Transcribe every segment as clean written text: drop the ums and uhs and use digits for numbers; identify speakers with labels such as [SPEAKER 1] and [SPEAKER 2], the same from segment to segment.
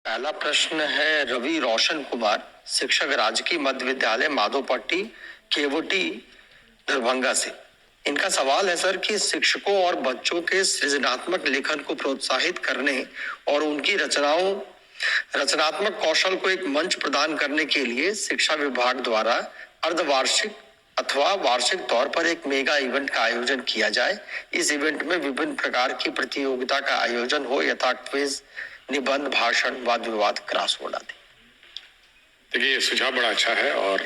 [SPEAKER 1] पहला प्रश्न है रवि रोशन कुमार, शिक्षक, राजकीय मध्य विद्यालय माधोपट्टी, केवटी, दरभंगा से। इनका सवाल है सर कि शिक्षकों और बच्चों के सृजनात्मक लेखन को प्रोत्साहित करने और उनकी रचनात्मक कौशल को एक मंच प्रदान करने के लिए शिक्षा विभाग द्वारा अर्धवार्षिक अथवा वार्षिक तौर पर एक मेगा इवेंट का आयोजन किया जाए। इस इवेंट में विभिन्न प्रकार की प्रतियोगिता का आयोजन हो, यथा क्विज, निबंध, भाषण, वाद विवाद, क्रॉसवर्ड आदि।
[SPEAKER 2] देखिए, ये सुझाव बड़ा अच्छा है और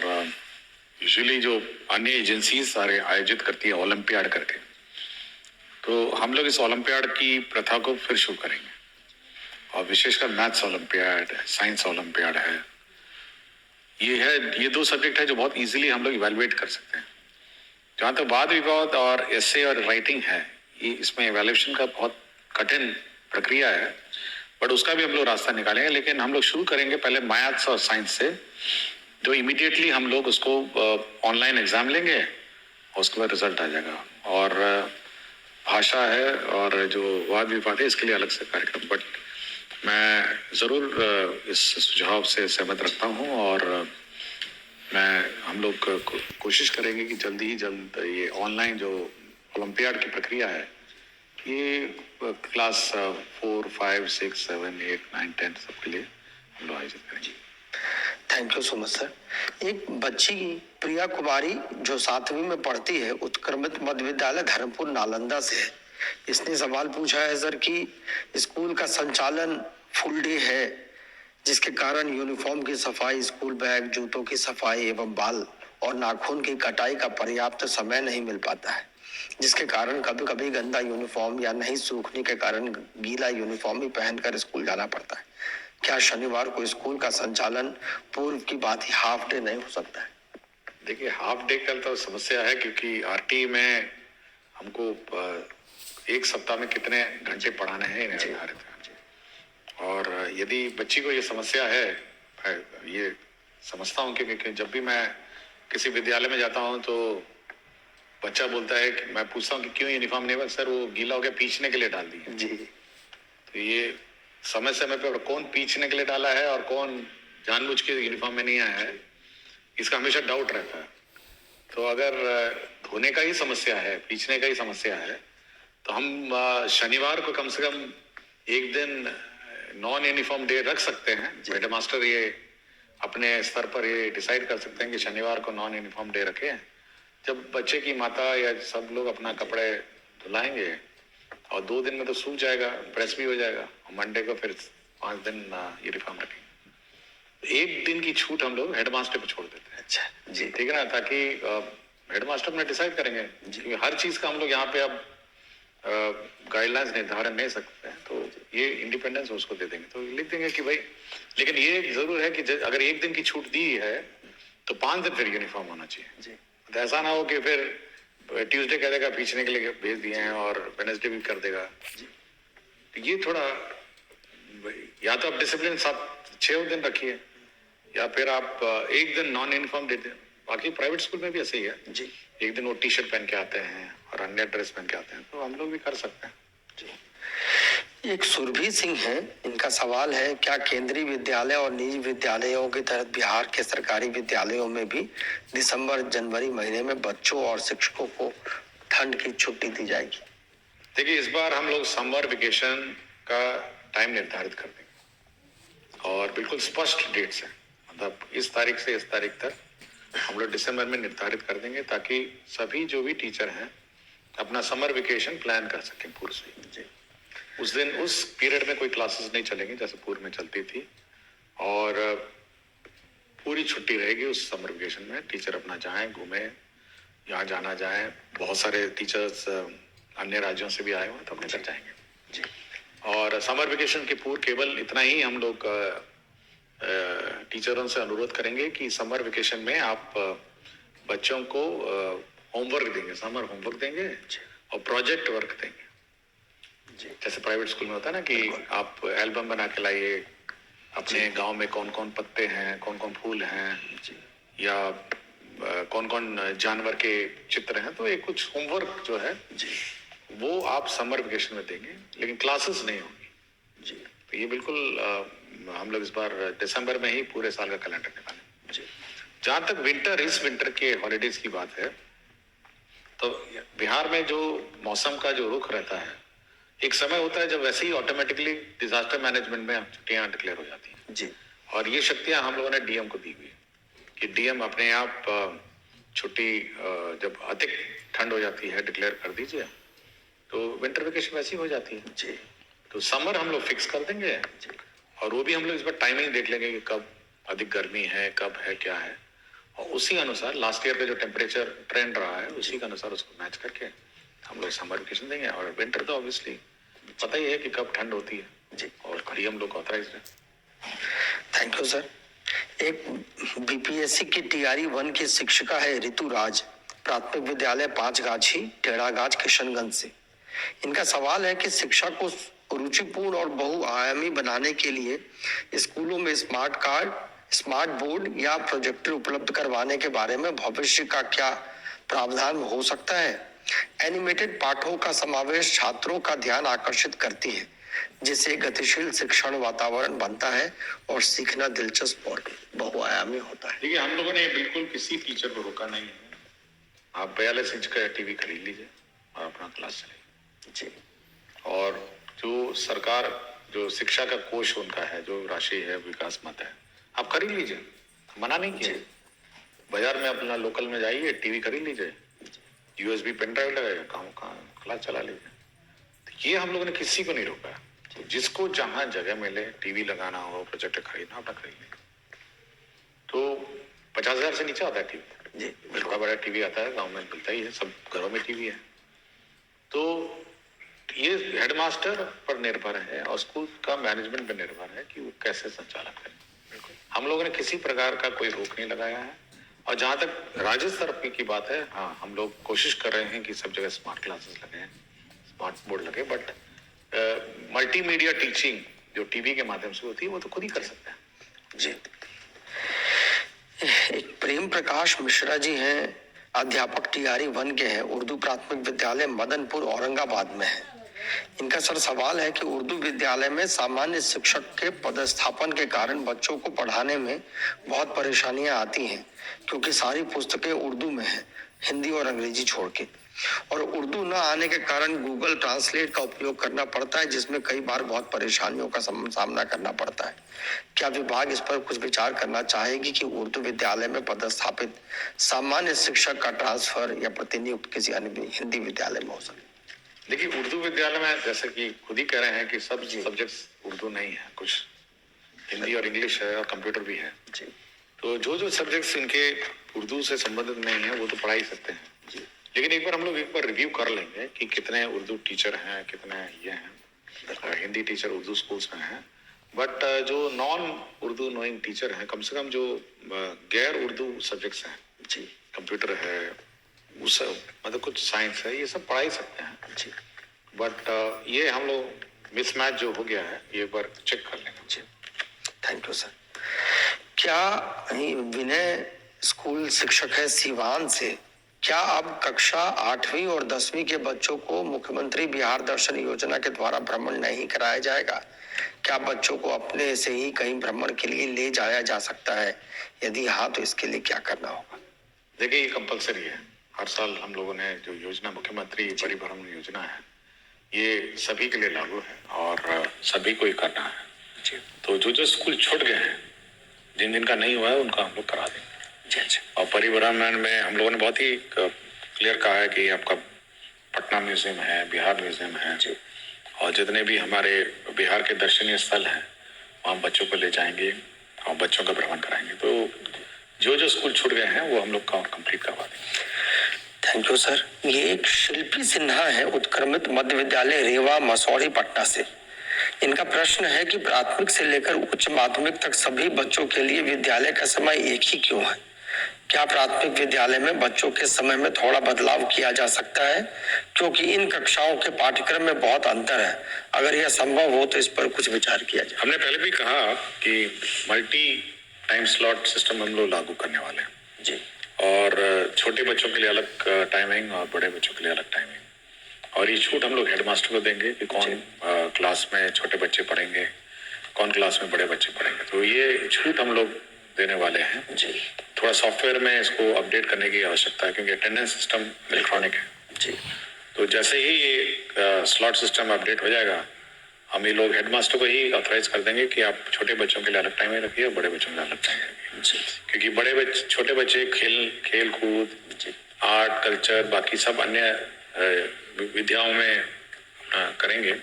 [SPEAKER 2] यूजुअली जो अन्य एजेंसीज सारे आयोजित करती है ओलंपियाड करके, तो हम लोग इस ओलंपियाड की प्रथा को फिर शुरू करेंगे और विशेषकर मैथ्स ओलंपियाड, साइंस ओलंपियाड है। ये दो सब्जेक्ट है जो बहुत इजीली हम लोग इवेलुएट कर सकते हैं। जहाँ तक वाद विवाद और एसे और राइटिंग है, ये इसमें इवेल्युएशन का बहुत कठिन प्रक्रिया है, बट उसका भी हम लोग रास्ता निकालेंगे। लेकिन हम लोग शुरू करेंगे पहले मैथ्स और साइंस से, जो इमीडिएटली हम लोग उसको ऑनलाइन एग्जाम लेंगे और उसके बाद रिजल्ट आ जाएगा। और भाषा है और जो वाद विवाद है, इसके लिए अलग से कार्यक्रम। बट मैं ज़रूर इस सुझाव से सहमत रखता हूँ और हम लोग कोशिश करेंगे कि जल्दी ही जल्द ये ऑनलाइन जो ओलंपियाड की प्रक्रिया है, ये क्लास 4, 5, 6, 7, 8, 9, 10 सबके लिए हम लोग आयोजित करेंगे।
[SPEAKER 1] Thank you so much sir. एक बच्ची प्रिया कुमारी जो 7वीं में पढ़ती है, उत्क्रमित मध्य विद्यालय धर्मपुर नालंदा से है। इसने सवाल पूछा है सर कि स्कूल का संचालन फुल डे है, जिसके कारण यूनिफॉर्म की सफाई, स्कूल बैग, जूतों की सफाई एवं बाल और नाखून की कटाई का पर्याप्त समय नहीं मिल पाता है, जिसके कारण कभी कभी गंदा यूनिफॉर्म या नहीं सूखने के कारण गीला यूनिफॉर्म ही पहनकर स्कूल जाना पड़ता है। क्या शनिवार को स्कूल का संचालन पूर्व की बात ही हाफ डे नहीं हो सकता है?
[SPEAKER 2] देखिए, हाफ डे कल तो समस्या है, क्योंकि आरटी में हमको एक सप्ताह में कितने घंटे पढ़ाने हैं निर्धारित है। और यदि बच्ची को ये समस्या है, ये समझता हूँ, क्योंकि जब भी मैं किसी विद्यालय में जाता हूँ तो बच्चा बोलता है कि मैं पूछता हूँ कि क्यों यूनिफॉर्म नहीं, सर वो गीला हो गया, पीछने के लिए डाल दी
[SPEAKER 1] जी।
[SPEAKER 2] तो ये समय समय पे कौन पीछने के लिए डाला है और कौन जानबूझ के यूनिफॉर्म में नहीं आया है, इसका हमेशा डाउट रहता है। तो अगर धोने का ही समस्या है, पीछने का ही समस्या है, तो हम शनिवार को कम से कम एक दिन नॉन यूनिफॉर्म डे रख सकते हैं। हेड मास्टर ये अपने स्तर पर ये डिसाइड कर सकते हैं कि शनिवार को नॉन यूनिफॉर्म डे रखें, जब बच्चे की माता या सब लोग अपना कपड़े धुलाएंगे और 2 दिन में तो सूख जाएगा, प्रेस भी हो जाएगा, और मंडे को फिर 5 दिन यूनिफॉर्म रखेंगे। 1 दिन की छूट हम लोग हेडमास्टर को छोड़ देते हैं।
[SPEAKER 1] अच्छा जी,
[SPEAKER 2] ठीक है ना, ताकि हेडमास्टर में डिसाइड करेंगे कि हर चीज का हम लोग यहाँ पे अब गाइडलाइंस निर्धारण नहीं सकते हैं, तो ये इंडिपेंडेंस उसको दे देंगे। तो लिख देंगे कि भाई, लेकिन ये जरूर है कि अगर 1 दिन की छूट दी है तो 5 दिन फिर यूनिफॉर्म होना चाहिए जी। तो ऐसा ना हो कि फिर ट्यूसडे कह देगा पीछने के लिए भेज दिए हैं और वेडनेसडे भी कर देगा जी। तो ये थोड़ा, या तो आप डिसिप्लिन 7-6 दिन रखिए, या फिर आप 1 दिन नॉन यूनिफॉर्म देते हैं। बाकी प्राइवेट स्कूल में भी ऐसे ही है जी, 1 दिन वो टी शर्ट पहन के आते हैं और अन्य ड्रेस पहन के आते हैं, तो हम लोग भी कर सकते हैं
[SPEAKER 1] जी। एक सुरभि सिंह है, इनका सवाल है, क्या केंद्रीय विद्यालय और निजी विद्यालयों के तहत बिहार के सरकारी विद्यालयों में भी दिसंबर जनवरी महीने में बच्चों और शिक्षकों को ठंड की छुट्टी दी जाएगी?
[SPEAKER 2] देखिए, इस बार हम लोग समर वेकेशन का टाइम निर्धारित कर देंगे और बिल्कुल स्पष्ट डेट्स है, मतलब इस तारीख से इस तारीख तक हम लोग दिसंबर में निर्धारित कर देंगे, ताकि सभी जो भी टीचर हैं अपना समर वेकेशन प्लान कर सकें पूर्व से जी। उस दिन उस पीरियड में कोई क्लासेस नहीं चलेंगी जैसे पूर्व में चलती थी, और पूरी छुट्टी रहेगी उस समर वेकेशन में। टीचर अपना जाएं, घूमें, यहाँ जाना जाए। बहुत सारे टीचर्स अन्य राज्यों से भी आए हुए हैं, तो अपने घर जाएंगे जी। और समर वेकेशन के पूर्व केवल इतना ही हम लोग टीचरों से अनुरोध करेंगे कि समर वेकेशन में आप बच्चों को होमवर्क देंगे, समर होमवर्क देंगे और प्रोजेक्ट वर्क देंगे। जैसे प्राइवेट स्कूल में होता है ना कि आप एल्बम बना के लाइए, अपने गांव में कौन कौन पत्ते हैं, कौन कौन फूल हैं, या कौन कौन जानवर के चित्र हैं, तो ये कुछ होमवर्क जो है वो आप समर वेकेशन में देंगे, लेकिन क्लासेस नहीं होंगी जी। तो ये बिल्कुल हम लोग इस बार दिसंबर में ही पूरे साल का कैलेंडर निकालें।
[SPEAKER 1] जी
[SPEAKER 2] जहां तक इस विंटर के हॉलीडेज की बात है, तो बिहार में जो मौसम का जो रुख रहता है, एक समय होता है जब वैसे ही ऑटोमेटिकली डिजास्टर मैनेजमेंट में छुट्टियां डिक्लेयर हो जाती हैं
[SPEAKER 1] जी
[SPEAKER 2] और ये शक्तियां हम लोगों ने डीएम को दी हुई है कि डीएम अपने आप छुट्टी जब अधिक ठंड हो जाती है डिक्लेयर कर दीजिए, तो विंटर वेकेशन वैसी हो जाती है।
[SPEAKER 1] जी
[SPEAKER 2] तो समर हम लोग फिक्स कर देंगे और वो भी हम लोग इस बार टाइमिंग देख लेंगे कि कब अधिक गर्मी है, कब है, क्या है, और उसी अनुसार लास्ट ईयर का जो टेम्परेचर ट्रेंड रहा है उसी के अनुसार उसको मैच करके हम लोग समर वेकेशन देंगे। और विंटर तो ऑब्वियसली पता ही है कि कब ठंड होती है
[SPEAKER 1] जी
[SPEAKER 2] और डीएम लोग ऑथराइज है।
[SPEAKER 1] Thank you sir. एक बीपीएससी की टीआरई 1 की शिक्षिका है ऋतु राज, प्राथमिक विद्यालय 5गाछी टेढ़ागाछ किशनगंज से। इनका सवाल है कि शिक्षा को रुचिपूर्ण और बहुआयामी बनाने के लिए स्कूलों में स्मार्ट कार्ड, स्मार्ट बोर्ड या प्रोजेक्टर उपलब्ध करवाने के बारे में भविष्य का क्या प्रावधान हो सकता है। एनिमेटेड पाठों का समावेश छात्रों का ध्यान आकर्षित करती है, जिससे गतिशील शिक्षण वातावरण बनता है और सीखना दिलचस्प और बहुआयामी होता है।
[SPEAKER 2] देखिए, हम लोगों ने बिल्कुल किसी टीचर को रोका नहीं है। आप 42 इंच का टीवी खरीद लीजिए और अपना क्लास चलाइए
[SPEAKER 1] जी।
[SPEAKER 2] और जो सरकार जो शिक्षा का कोष उनका है, जो राशि है विकास मत है, आप खरीद लीजिए, मना नहीं किया। बाजार में अपना लोकल में जाइए, टीवी खरीद लीजिए, यूएसबी पेन ड्राइव लगाइए, कहाँ क्लास चला लीजिए। तो ये हम लोगों ने किसी को नहीं रोका है। तो जिसको जहां जगह मिले, टीवी लगाना हो, प्रोजेक्टर खरीदना, अपना खरीद ले। तो 50,000 से नीचे आता है टीवी जी, बड़ा बड़ा टीवी आता है, गांव में मिलता ही है, सब घरों में टीवी है। तो ये हेडमास्टर पर निर्भर है और स्कूल का मैनेजमेंट पर निर्भर है कि वो कैसे संचालन करें। हम लोगों ने किसी प्रकार का कोई रोक नहीं लगाया है। और जहां तक राज्य स्तर की बात है, हाँ, हम लोग कोशिश कर रहे हैं कि सब जगह स्मार्ट क्लासेस लगे, स्मार्ट बोर्ड लगे, बट मल्टीमीडिया टीचिंग जो टीवी के माध्यम से होती है वो तो खुद ही कर सकते हैं
[SPEAKER 1] जी। एक प्रेम प्रकाश मिश्रा जी हैं, अध्यापक टीआरई 1 के हैं, उर्दू प्राथमिक विद्यालय मदनपुर औरंगाबाद में है। इनका सर सवाल है कि उर्दू विद्यालय में सामान्य शिक्षक के पदस्थापन के कारण बच्चों को पढ़ाने में बहुत परेशानियां आती हैं, क्योंकि सारी पुस्तकें उर्दू में हैं, हिंदी और अंग्रेजी छोड़ के, और उर्दू न आने के कारण गूगल ट्रांसलेट का उपयोग करना पड़ता है, जिसमें कई बार बहुत परेशानियों का सामना करना पड़ता है। क्या विभाग इस पर कुछ विचार करना चाहेगी कि उर्दू विद्यालय में पदस्थापित सामान्य शिक्षक का ट्रांसफर या प्रतिनियुक्त किसी अन्य हिंदी विद्यालय में हो सके?
[SPEAKER 2] देखिए, उर्दू विद्यालय में जैसे कि खुद ही कह रहे हैं कि सब सब्जेक्ट्स उर्दू नहीं है, कुछ हिंदी और इंग्लिश है और कंप्यूटर भी है जी। तो जो सब्जेक्ट्स इनके उर्दू से संबंधित नहीं है वो तो पढ़ा ही सकते हैं जी। लेकिन एक बार रिव्यू कर लेंगे कि कितने उर्दू टीचर हैं, कितने ये हैं, हिंदी टीचर उर्दू स्कूल्स में हैं, बट जो नॉन उर्दू नोइंग टीचर हैं, कम से कम जो गैर उर्दू सब्जेक्ट्स हैं जी, कंप्यूटर है, उस मतलब कुछ साइंस है, ये सब पढ़ा ही सकते हैं जी। बट ये हम लोग मिसमैच जो हो गया है ये एक बार चेक कर लेंगे जी।
[SPEAKER 1] Thank you sir. क्या विनय स्कूल शिक्षक है सीवान से, क्या अब कक्षा 8वीं और 10वीं के बच्चों को मुख्यमंत्री बिहार दर्शन योजना के द्वारा भ्रमण नहीं कराया जाएगा? क्या बच्चों को अपने से ही कहीं भ्रमण के लिए ले जाया जा सकता है? यदि हाँ, तो इसके लिए क्या करना होगा?
[SPEAKER 2] देखिए, ये कंपलसरी है। हर साल हम लोगों ने जो योजना मुख्यमंत्री परिभ्रमण योजना है, ये सभी के लिए लागू है और सभी को ही करना है जी। तो जो स्कूल छूट गए हैं, जिन का नहीं हुआ है, उनका हम लोग करा देंगे जी। और परिभ्रमण में हम लोगों ने बहुत ही क्लियर कहा है कि आपका पटना म्यूजियम है, बिहार म्यूजियम है जी, और जितने भी हमारे बिहार के दर्शनीय स्थल हैं वहाँ बच्चों को ले जाएंगे और बच्चों का भ्रमण कराएंगे। तो जो स्कूल छूट गए हैं वो हम लोग कंप्लीट करवा देंगे।
[SPEAKER 1] Thank you sir. ये एक शिल्पी सिन्हा है, उत्क्रमित मध्य विद्यालय रेवा मसौरी पटना से। इनका प्रश्न है कि प्राथमिक से लेकर उच्च माध्यमिक तक सभी बच्चों के लिए विद्यालय का समय एक ही क्यों है? क्या प्राथमिक विद्यालय में बच्चों के समय में थोड़ा बदलाव किया जा सकता है, क्योंकि इन कक्षाओं के पाठ्यक्रम में बहुत अंतर है? अगर यह संभव हो तो इस पर कुछ विचार किया जाए।
[SPEAKER 2] हमने पहले भी कहा कि मल्टी टाइम स्लॉट सिस्टम हम लोग लागू करने वाले हैं जी, और छोटे बच्चों के लिए अलग टाइमिंग और बड़े बच्चों के लिए अलग टाइमिंग, और ये छूट हम लोग हेडमास्टर को देंगे कि कौन क्लास में छोटे बच्चे पढ़ेंगे कौन क्लास में बड़े बच्चे पढ़ेंगे। तो ये छूट हम लोग देने वाले हैं
[SPEAKER 1] जी।
[SPEAKER 2] थोड़ा सॉफ्टवेयर में इसको अपडेट करने की आवश्यकता है, क्योंकि अटेंडेंस सिस्टम इलेक्ट्रॉनिक है
[SPEAKER 1] जी।
[SPEAKER 2] तो जैसे ही ये स्लॉट सिस्टम अपडेट हो जाएगा, हम ये लोग हेडमास्टर को ही ऑथराइज कर देंगे कि आप छोटे बच्चों के लिए अलग टाइम रखिए और बड़े बच्चों के लिए अलग टाइम रखिए। क्योंकि बड़े बच्चे, छोटे बच्चे खेल कूद, आर्ट, कल्चर, बाकी सब अन्य विद्याओं में करेंगे,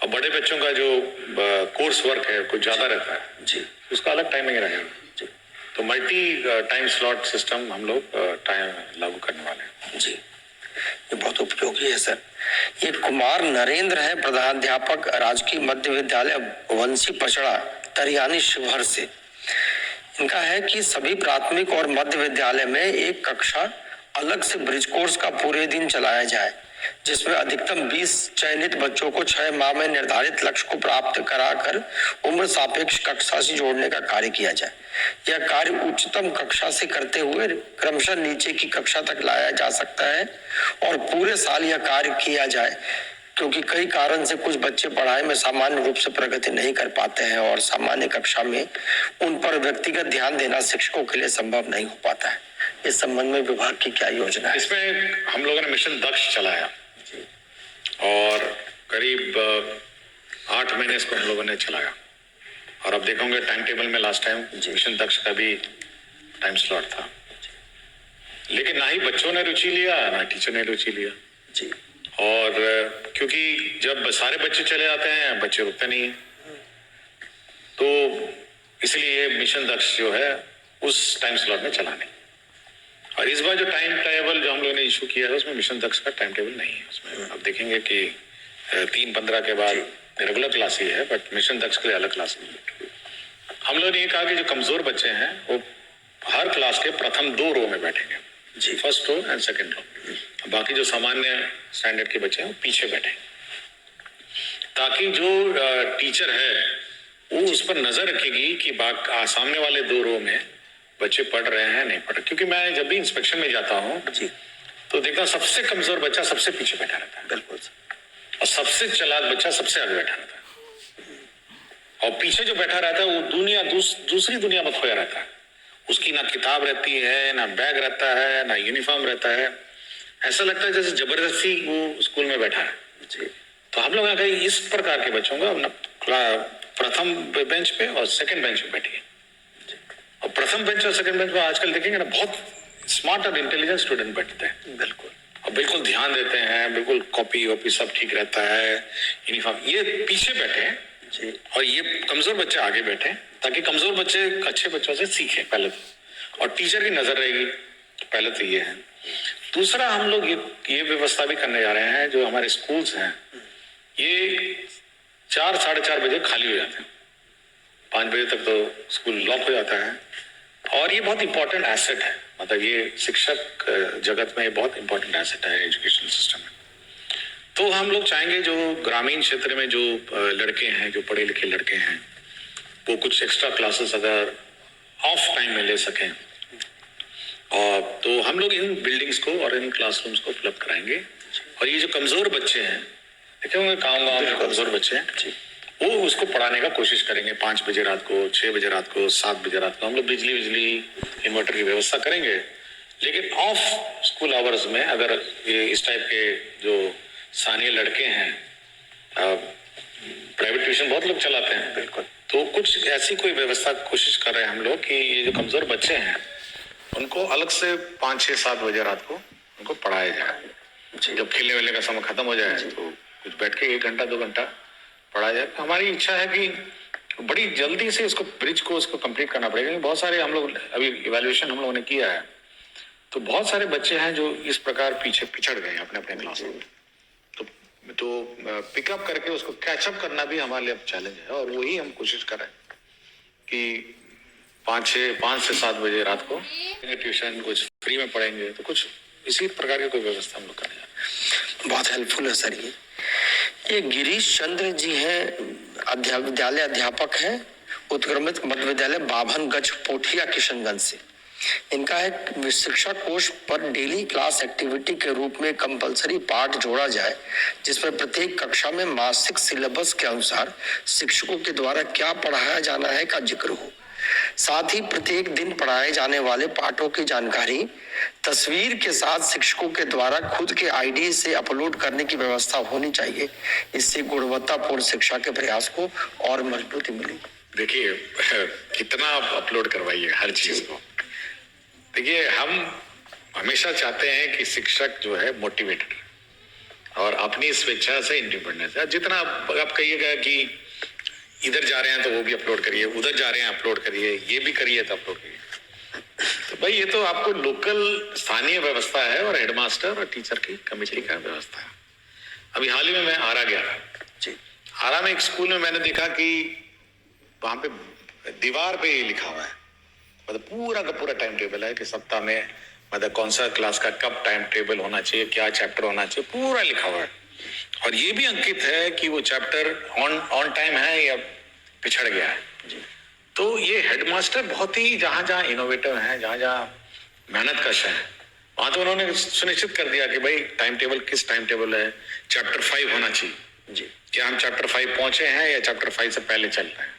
[SPEAKER 2] और बड़े बच्चों का जो कोर्स वर्क है कुछ ज्यादा रहता है जी, उसका अलग टाइमिंग रहेगा। तो मल्टी टाइम स्लॉट सिस्टम हम लोग टाइम लागू करने वाले हैं जी।
[SPEAKER 1] ये बहुत उपयोगी है सर। ये कुमार नरेंद्र है, प्रधानाध्यापक राजकीय मध्य विद्यालय वंशी पचड़ा तरियानी शिवहर से। इनका है कि सभी प्राथमिक और मध्य विद्यालय में एक कक्षा अलग से ब्रिज कोर्स का पूरे दिन चलाया जाए, जिसमें अधिकतम 20 चयनित बच्चों को 6 माह में निर्धारित लक्ष्य को प्राप्त कराकर उम्र सापेक्ष कक्षा से जोड़ने का कार्य किया जाए। यह कार्य उच्चतम कक्षा से करते हुए क्रमशः नीचे की कक्षा तक लाया जा सकता है और पूरे साल यह कार्य किया जाए, क्योंकि कई कारण से कुछ बच्चे पढ़ाई में सामान्य रूप से प्रगति नहीं कर पाते हैं और सामान्य कक्षा में उन पर व्यक्तिगत ध्यान देना शिक्षकों के लिए संभव नहीं हो पाता है। इस संबंध में विभाग की क्या योजना है?
[SPEAKER 2] इसमें हम लोगों ने मिशन दक्ष चलाया और करीब 8 महीने इसको हम लोगों ने चलाया, और अब देखोगे टाइम टेबल में लास्ट टाइम मिशन दक्ष का भी टाइम स्लॉट था, लेकिन ना ही बच्चों ने रुचि लिया ना टीचर ने रुचि लिया जी। और क्योंकि जब सारे बच्चे चले जाते हैं बच्चे रुकते नहीं है, तो इसलिए मिशन दक्ष जो है उस टाइम स्लॉट में चला नहीं। और इस बार जो टाइम टेबल जो हम लोगों ने इशू किया है उसमें मिशन दक्ष का टाइम टेबल नहीं है। उसमें अब देखेंगे कि 3-15 के बाद रेगुलर क्लास ही है, बट मिशन दक्ष के लिए अलग क्लास नहीं है। हम लोगों ने ये कहा कि जो कमजोर बच्चे हैं वो हर क्लास के प्रथम 2 रो में बैठेंगे जी, first row and second row. बाकी जो सामान्य स्टैंडर्ड के बच्चे हैं वो पीछे बैठे, ताकि जो टीचर है वो उस पर नजर रखेगी कि सामने वाले 2 रो में बच्चे पढ़ रहे हैं नहीं पढ़ रहे। क्योंकि मैं जब भी इंस्पेक्शन में जाता हूँ जी, तो देखता हूँ सबसे कमजोर बच्चा सबसे पीछे बैठा रहता है, बिल्कुल, और सबसे चालाक बच्चा सबसे आगे बैठा रहता है, और पीछे जो बैठा रहता है वो दूसरी दुनिया में खोया रहता है। उसकी ना किताब रहती है, ना बैग रहता है, ना यूनिफॉर्म रहता है, ऐसा लगता है जैसे जबरदस्ती वो स्कूल में बैठा है जी। तो हम लोग इस प्रकार के बच्चों का प्रथम बेंच पे और सेकंड बेंच पे बैठिए। और प्रथम बेंच और सेकंड बेंच पे आजकल देखेंगे ना बहुत स्मार्ट और इंटेलिजेंट स्टूडेंट बैठते हैं, बिल्कुल, और बिल्कुल ध्यान देते हैं, बिल्कुल कॉपी वॉपी सब ठीक रहता है, यूनिफॉर्म। ये पीछे बैठे हैं जी, और ये कमजोर बच्चे आगे बैठे, ताकि कमजोर बच्चे अच्छे बच्चों से सीखें पहले तो, और टीचर की नजर रहेगी। पहले तो ये है। दूसरा, हम लोग ये व्यवस्था भी करने जा रहे हैं, जो हमारे स्कूल्स हैं ये 4-4:30 बजे खाली हो जाते हैं, 5 बजे तक तो स्कूल लॉक हो जाता है। और ये बहुत इंपॉर्टेंट एसेट है, मतलब ये शिक्षक जगत में बहुत इंपॉर्टेंट एसेट है एजुकेशन सिस्टम में। तो हम लोग चाहेंगे जो ग्रामीण क्षेत्र में जो लड़के हैं, जो पढ़े लिखे लड़के हैं, वो कुछ एक्स्ट्रा क्लासेस अगर ऑफ टाइम में ले सकें, और तो हम लोग इन बिल्डिंग्स को और इन क्लासरूम्स को उपलब्ध कराएंगे। और ये जो कमजोर बच्चे हैं, देखे गाँव में कमजोर बच्चे हैं, वो उसको पढ़ाने का कोशिश करेंगे। 5 बजे रात को, 6 बजे रात को, 7 बजे रात को हम लोग बिजली इन्वर्टर की व्यवस्था करेंगे। लेकिन ऑफ स्कूल आवर्स में अगर ये इस टाइप के जो स्थानीय लड़के हैं, प्राइवेट ट्यूशन बहुत लोग चलाते हैं, बिल्कुल, तो कुछ ऐसी कोई व्यवस्था कोशिश कर रहे हैं हम लोग कि ये जो कमजोर बच्चे हैं उनको अलग से 5, 6, 7 बजे रात को उनको पढ़ाया जाए। जब खेलने वेलने का समय खत्म हो जाए तो कुछ बैठ के 1 घंटा 2 घंटा पढ़ा जाए। हमारी इच्छा है कि बड़ी जल्दी से इसको ब्रिज को उसको कंप्लीट करना पड़ेगा। बहुत सारे हम लोग अभी इवैल्यूएशन हम लोगों ने किया है, तो बहुत सारे बच्चे हैं जो इस प्रकार पीछे पिछड़ गए अपने अपने क्लास में। तो पिकअप करके उसको कैचअप करना भी हमारे लिए अब चैलेंज है, और वही हम कोशिश कर रहे हैं कि 5 से 7 बजे रात को ट्यूशन कुछ फ्री में पढ़ेंगे, तो कुछ इसी प्रकार की कोई व्यवस्था हम लोग करें।
[SPEAKER 1] बहुत हेल्पफुल है सर। ये गिरीश चंद्र जी हैं, विद्यालय अध्यापक हैं, उत्क्रमित मध्य विद्यालय बाभन गज पोठिया किशनगंज से। इनका है शिक्षा कोष पर डेली क्लास एक्टिविटी के रूप में कंपलसरी पाठ जोड़ा जाए, जिसमें प्रत्येक कक्षा में मासिक सिलेबस के अनुसार शिक्षकों के द्वारा क्या पढ़ाया जाना है का जिक्र हो। साथ ही प्रत्येक दिन पढ़ाए जाने वाले पाठों की जानकारी तस्वीर के साथ शिक्षकों के द्वारा खुद के आईडी से अपलोड करने की व्यवस्था होनी चाहिए। इससे गुणवत्तापूर्ण शिक्षा के प्रयास को और मजबूती मिलेगी।
[SPEAKER 2] देखिए कितना आप अपलोड करवाइए हर चीज को। देखिए हम हमेशा चाहते हैं कि शिक्षक जो है मोटिवेटेड और अपनी स्वेच्छा से इंडिपेंडेंस है। जितना आप कहिएगा कि इधर जा रहे हैं तो वो भी अपलोड करिए, उधर जा रहे हैं अपलोड करिए, ये भी करिए तो अपलोड करिए, तो भाई ये तो आपको लोकल स्थानीय व्यवस्था है और हेडमास्टर और टीचर की कमेटी का व्यवस्था है। अभी हाल ही में मैं आरा गया था। आरा में एक स्कूल में मैंने देखा कि वहां पे दीवार पे ये लिखा हुआ है, मतलब पूरा का पूरा टाइम टेबल है कि सप्ताह में मतलब कौन सा क्लास का कब टाइम टेबल होना चाहिए, क्या चैप्टर होना चाहिए, पूरा लिखा हुआ है। और ये भी अंकित है कि वो चैप्टर ऑन टाइम है या पिछड़ गया है। तो ये हेडमास्टर बहुत ही जहां जहां इनोवेटिव है, जहां जहां मेहनत कश है, वहां तो उन्होंने सुनिश्चित कर दिया कि भाई टाइम टेबल किस टाइम टेबल है, चैप्टर 5 होना चाहिए जी, क्या हम चैप्टर 5 पहुंचे हैं या चैप्टर 5 से पहले चल रहे हैं।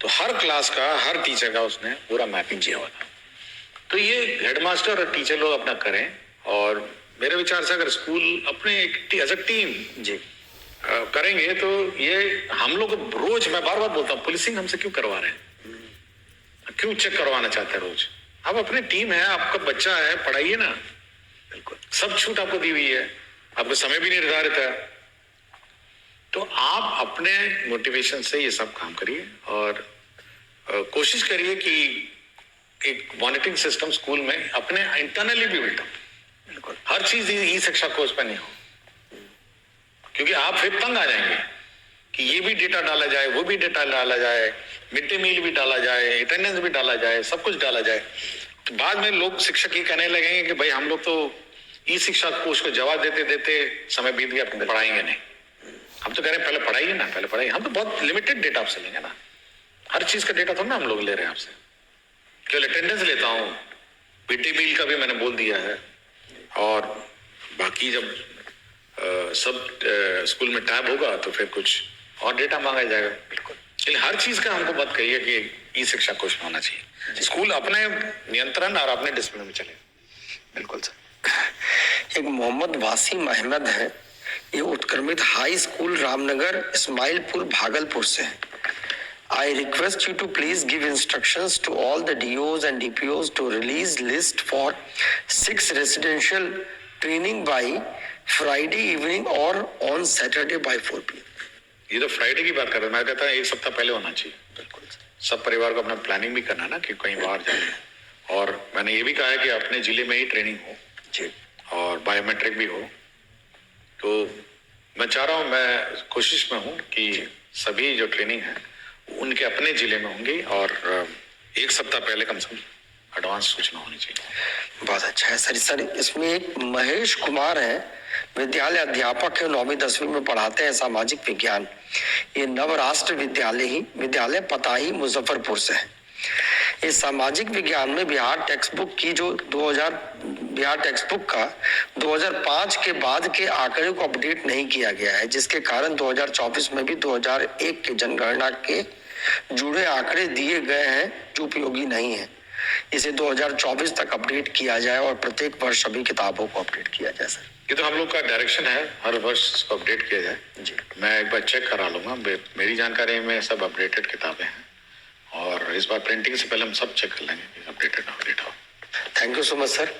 [SPEAKER 2] तो हर क्लास का हर टीचर का उसने पूरा मैपिंग किया हुआ था। तो ये हेडमास्टर और टीचर लोग अपना करें, और मेरे विचार से अगर स्कूल अपने एज अ टीम जी करेंगे तो ये हम लोग रोज, मैं बार बार बोलता हूँ, पुलिसिंग हमसे क्यों करवा रहे हैं, क्यों चेक करवाना चाहते हैं रोज। आप अपनी टीम है, आपका बच्चा है, पढ़ाइए ना, बिल्कुल सब छूट आपको दी हुई है, आपको समय भी निर्धारित है। तो आप अपने मोटिवेशन से ये सब काम करिए और कोशिश करिए कि एक मॉनिटरिंग सिस्टम स्कूल में अपने इंटरनली भी बिल्ट हो। हर चीज ई शिक्षा कोर्स पे नहीं हो, क्योंकि आप फिर तंग आ जाएंगे कि ये भी डेटा डाला जाए, वो भी डेटा डाला जाए, मिड डे मील भी डाला जाए, अटेंडेंस भी डाला जाए, सब कुछ डाला जाए। तो बाद में लोग शिक्षक ये कहने लगेंगे कि भाई हम लोग तो ई शिक्षा कोर्स को जवाब देते देते समय बीत गया, पढ़ाएंगे नहीं। हम तो कह रहे हैं पहले पढ़ाइए ना, पहले पढ़ाइए। हम तो बहुत लिमिटेड डेटा आपसे लेंगे ना, हर चीज का डेटा थोड़ा ना हम लोग ले रहे हैं आपसे। केवल अटेंडेंस लेता हूँ, मिड डे मील का भी मैंने बोल दिया है, और बाकी जब सब स्कूल में टैब होगा तो फिर कुछ और डेटा मांगा जाएगा। बिल्कुल, लेकिन हर चीज का हमको बात करिए कि ई शिक्षा कोर्स में होना चाहिए, स्कूल अपने नियंत्रण और अपने डिसिप्लिन में चले।
[SPEAKER 1] बिल्कुल सर। एक मोहम्मद वासिम अहमद है, ये उत्क्रमित हाई स्कूल रामनगर इस्माइलपुर भागलपुर से है। I request you to please give instructions to all the DOs and DPOs to release list for 6 residential training by Friday evening or on Saturday by 4 PM.
[SPEAKER 2] ये तो फ्राइडे की बात कर रहे हैं, मैं कहता हूँ एक सप्ताह पहले होना चाहिए। बिल्कुल, सब परिवार को अपना प्लानिंग भी करना ना कि कहीं बाहर जाए, और मैंने ये भी कहा है कि अपने जिले में ही ट्रेनिंग हो जी, और बायोमेट्रिक भी हो। तो मैं चाह रहा हूँ, मैं कोशिश में हूँ कि सभी जो ट्रेनिंग है उनके अपने जिले में होंगी, और एक सप्ताह पहले कम से कम एडवांस सूचना होनी चाहिए।
[SPEAKER 1] बहुत अच्छा है सर। इसमें एक महेश कुमार है, विद्यालय अध्यापक है, 9वीं 10वीं में पढ़ाते हैं सामाजिक विज्ञान। ये नवराष्ट्र विद्यालय पताही मुजफ्फरपुर से है। इस सामाजिक विज्ञान में बिहार टेक्स्ट बुक की जो बिहार टेक्स्ट बुक का 2005 के बाद के आंकड़े को अपडेट नहीं किया गया है, जिसके कारण 2024 में भी 2001 के जनगणना के जुड़े आंकड़े दिए गए हैं जो उपयोगी नहीं है। इसे 2024 तक अपडेट किया जाए और प्रत्येक वर्ष सभी किताबों को अपडेट किया जाए सर।
[SPEAKER 2] ये तो हम लोग का डायरेक्शन है, हर वर्ष इसको अपडेट किया जाए जी। मैं एक बार चेक करा लूंगा, मेरी जानकारी में सब अपडेटेड किताबें हैं, और इस बार प्रिंटिंग से पहले हम सब चेक कर लेंगे अपडेटेड अपडेट हो।
[SPEAKER 1] Thank you so much sir.